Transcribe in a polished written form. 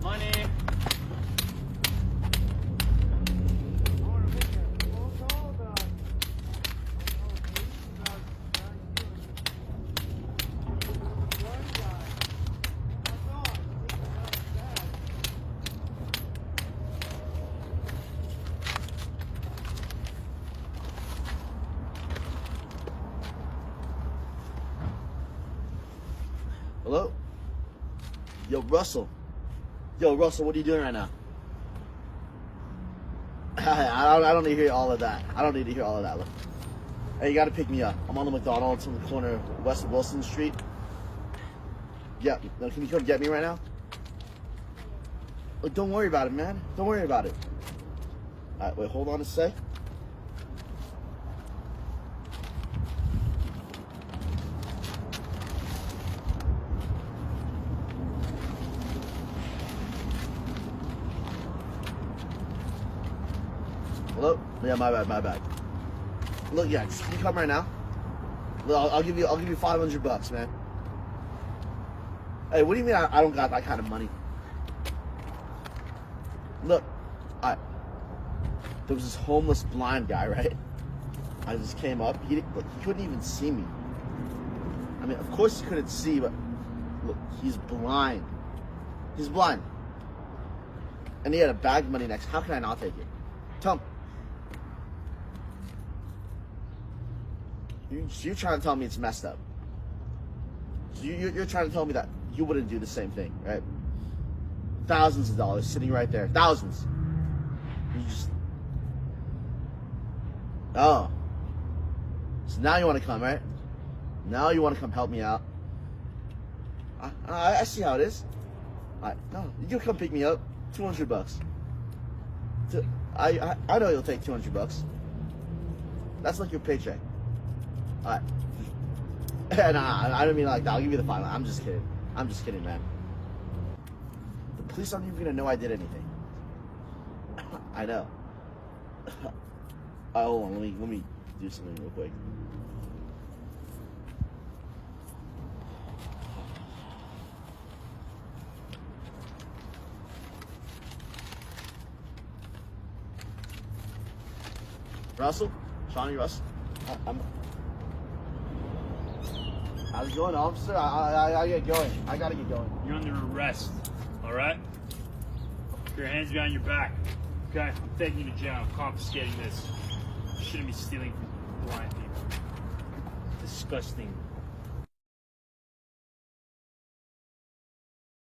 Money. Hello? Yo, Russell. Yo, Russell, what are you doing right now? I don't need to hear all of that. I don't need to hear all of that. Look. Hey, you gotta pick me up. I'm on the McDonald's on the corner of West Wilson Street. Yeah, no, can you come get me right now? Look, don't worry about it, man. Don't worry about it. Alright, wait, hold on a sec. Hello? Yeah, my bad. Look, yeah, just can you come right now? Look, I'll give you $500, man. Hey, what do you mean I don't got that kind of money? Look, there was this homeless blind guy, right? I just came up. He couldn't even see me. I mean, of course he couldn't see, but look, he's blind. He's blind. And he had a bag of money next. How can I not take it? Tell him. You're trying to tell me it's messed up. So you're trying to tell me that you wouldn't do the same thing, right? Thousands of dollars sitting right there. Thousands. You just... Oh. So now you want to come, right? Now you want to come help me out. I see how it is. No, you can come pick me up. $200. I know you'll take $200. That's like your paycheck. Alright. Nah, I don't mean like that. I'll give you the $5. I'm just kidding, man. The police aren't even gonna know I did anything. I know. Hold on, let me do something real quick. Russell? Shawnee Russell? How's it going, officer? I get going. I gotta get going. You're under arrest, all right? Put your hands behind your back. Okay, I'm taking you to jail. I'm confiscating this. You shouldn't be stealing from blind people. Disgusting.